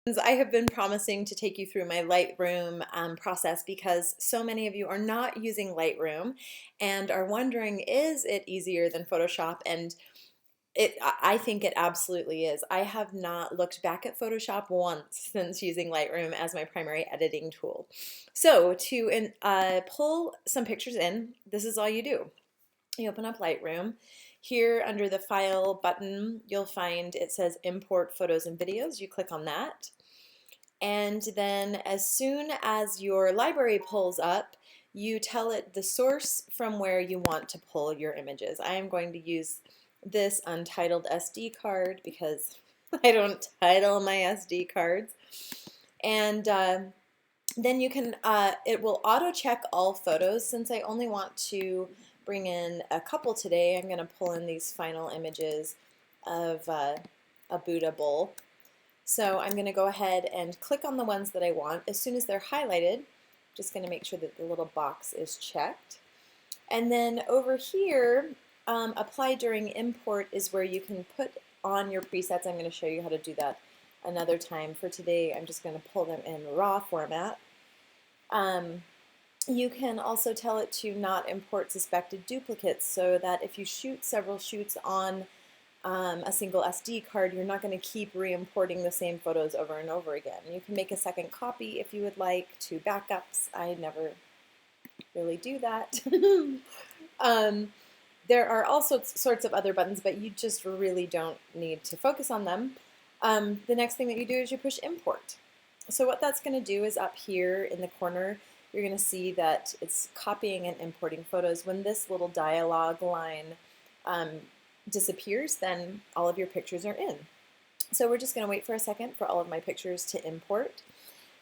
I have been promising to take you through my Lightroom process because so many of you are not using Lightroom and are wondering, is it easier than Photoshop? And I think it absolutely is. I have not looked back at Photoshop once since using Lightroom as my primary editing tool. So to pull some pictures in, this is all you do. You open up Lightroom. Here under the File button, you'll find it says Import Photos and Videos. You click on that. And then as soon as your library pulls up, you tell it the source from where you want to pull your images. I am going to use this untitled SD card because I don't title my SD cards. And then you can, it will auto check all photos. Since I only want to bring in a couple today, I'm going to pull in these final images of a Buddha bowl. So I'm going to go ahead and click on the ones that I want. As soon as they're highlighted, I'm just going to make sure that the little box is checked. And then over here, apply during import is where you can put on your presets. I'm going to show you how to do that another time. For today, I'm just going to pull them in RAW format. You can also tell it to not import suspected duplicates so that if you shoot several shoots on a single SD card, you're not going to keep re-importing the same photos over and over again. You can make a second copy if you would like to backups. I never really do that. There are all sorts of other buttons, but you just really don't need to focus on them. The next thing that you do is you push import. So what that's going to do is up here in the corner, you're going to see that it's copying and importing photos. When this little dialog line disappears, then all of your pictures are in. So we're just going to wait for a second for all of my pictures to import.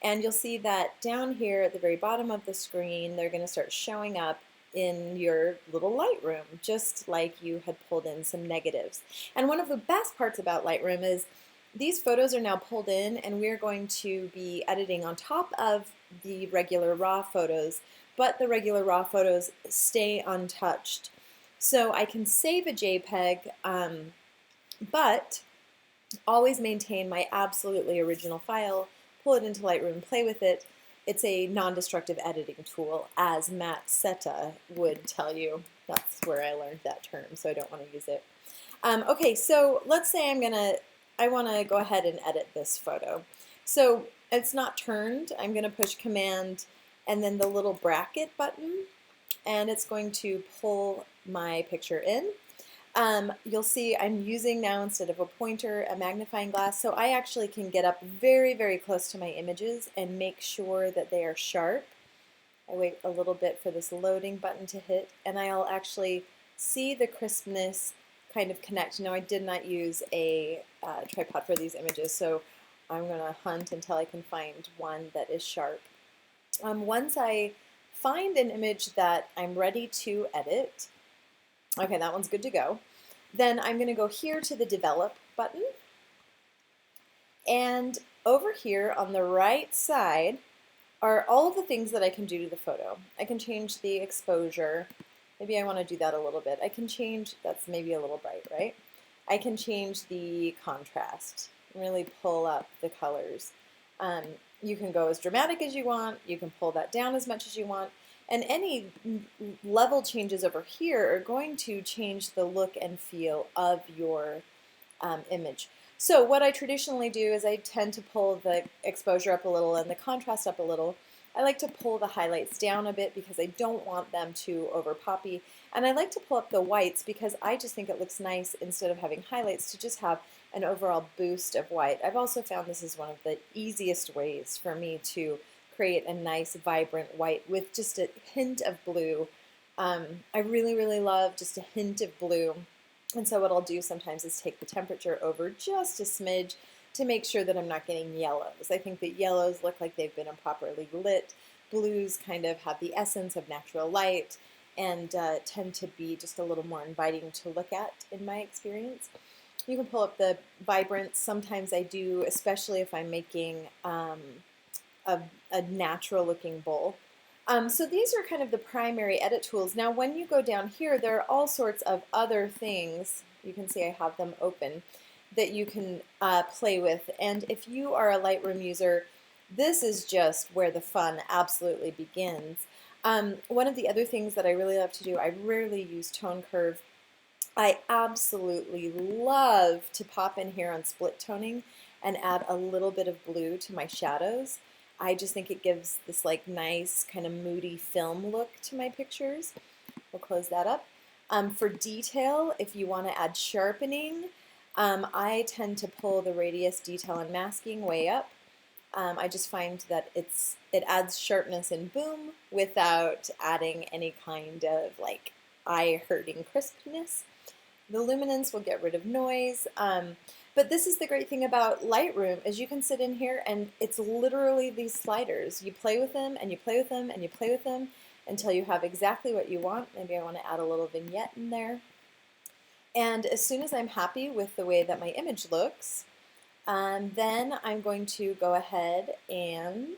And you'll see that down here at the very bottom of the screen, they're going to start showing up in your little Lightroom, just like you had pulled in some negatives. And one of the best parts about Lightroom is these photos are now pulled in, and we're going to be editing on top of the regular RAW photos, but the regular RAW photos stay untouched. So I can save a JPEG, but always maintain my absolutely original file, pull it into Lightroom, play with it. It's a non-destructive editing tool, as Matt Seta would tell you. That's where I learned that term, so I don't want to use it. Okay, so let's say I want to go ahead and edit this photo. So it's not turned. I'm going to push Command and then the little bracket button, and it's going to pull my picture in. You'll see I'm using now, instead of a pointer, a magnifying glass, so I actually can get up very, very close to my images and make sure that they are sharp. I wait a little bit for this loading button to hit, and I'll actually see the crispness kind of connect. Now, I did not use a tripod for these images, so I'm going to hunt until I can find one that is sharp. Once I find an image that I'm ready to edit, okay, that one's good to go. Then I'm going to go here to the Develop button. And over here on the right side are all of the things that I can do to the photo. I can change the exposure. Maybe I want to do that a little bit. I can change, that's maybe a little bright, right? I can change the contrast, really pull up the colors. You can go as dramatic as you want. You can pull that down as much as you want. And any level changes over here are going to change the look and feel of your image. So what I traditionally do is I tend to pull the exposure up a little and the contrast up a little. I like to pull the highlights down a bit because I don't want them to over poppy. And I like to pull up the whites because I just think it looks nice, instead of having highlights, to just have an overall boost of white. I've also found this is one of the easiest ways for me to create a nice vibrant white with just a hint of blue. I really, really love just a hint of blue. And so what I'll do sometimes is take the temperature over just a smidge to make sure that I'm not getting yellows. I think that yellows look like they've been improperly lit. Blues kind of have the essence of natural light and tend to be just a little more inviting to look at, in my experience. You can pull up the vibrance. Sometimes I do, especially if I'm making a natural looking bowl. So these are kind of the primary edit tools. Now when you go down here, there are all sorts of other things. You can see I have them open. that you can play with. And if you are a Lightroom user, this is just where the fun absolutely begins. One of the other things that I really love to do, I rarely use tone curve. I absolutely love to pop in here on split toning and add a little bit of blue to my shadows. I just think it gives this like nice kind of moody film look to my pictures. We'll close that up. For detail, if you want to add sharpening, I tend to pull the radius, detail, and masking way up. I just find that it adds sharpness and boom without adding any kind of like eye-hurting crispness. The luminance will get rid of noise. But this is the great thing about Lightroom is you can sit in here and it's literally these sliders. You play with them and you play with them and you play with them until you have exactly what you want. Maybe I want to add a little vignette in there. And as soon as I'm happy with the way that my image looks, then I'm going to go ahead and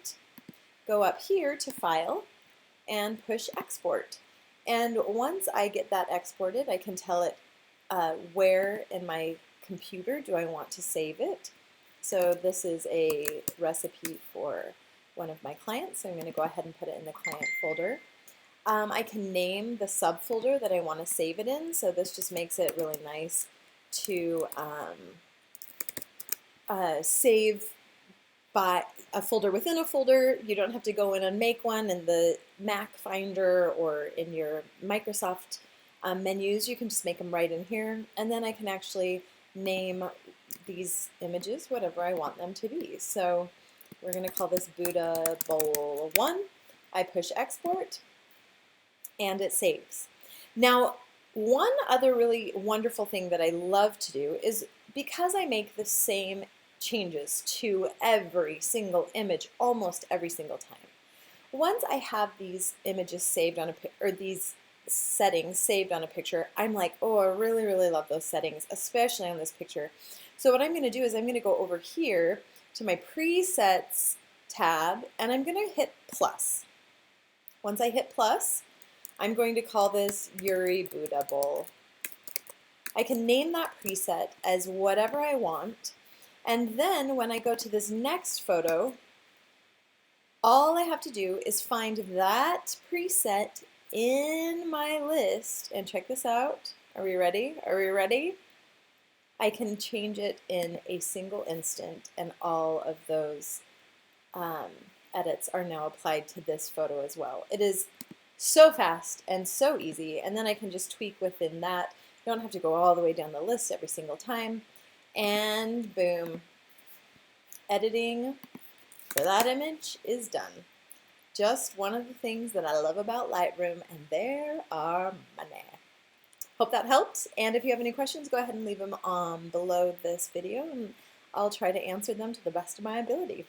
go up here to File and push Export. And once I get that exported, I can tell it where in my computer do I want to save it. So this is a recipe for one of my clients, so I'm going to go ahead and put it in the client folder. I can name the subfolder that I want to save it in, so this just makes it really nice to save by a folder within a folder. You don't have to go in and make one in the Mac Finder or in your Microsoft menus. You can just make them right in here, and then I can actually name these images whatever I want them to be. So we're going to call this Buddha Bowl 1. I push export, and it saves. Now, one other really wonderful thing that I love to do is because I make the same changes to every single image almost every single time. Once I have these images saved on or these settings saved on a picture, I'm like, oh, I really, really love those settings, especially on this picture. So what I'm going to do is I'm going to go over here to my presets tab and I'm going to hit plus. Once I hit plus, I'm going to call this Yuri Buddha Bowl. I can name that preset as whatever I want. And then when I go to this next photo, all I have to do is find that preset in my list. And check this out. Are we ready? Are we ready? I can change it in a single instant, and all of those edits are now applied to this photo as well. It is so fast and so easy, and then I can just tweak within that. You don't have to go all the way down the list every single time. And boom, editing for that image is done. Just one of the things that I love about Lightroom, and there are many. Hope that helped, and if you have any questions, go ahead and leave them below this video, and I'll try to answer them to the best of my ability.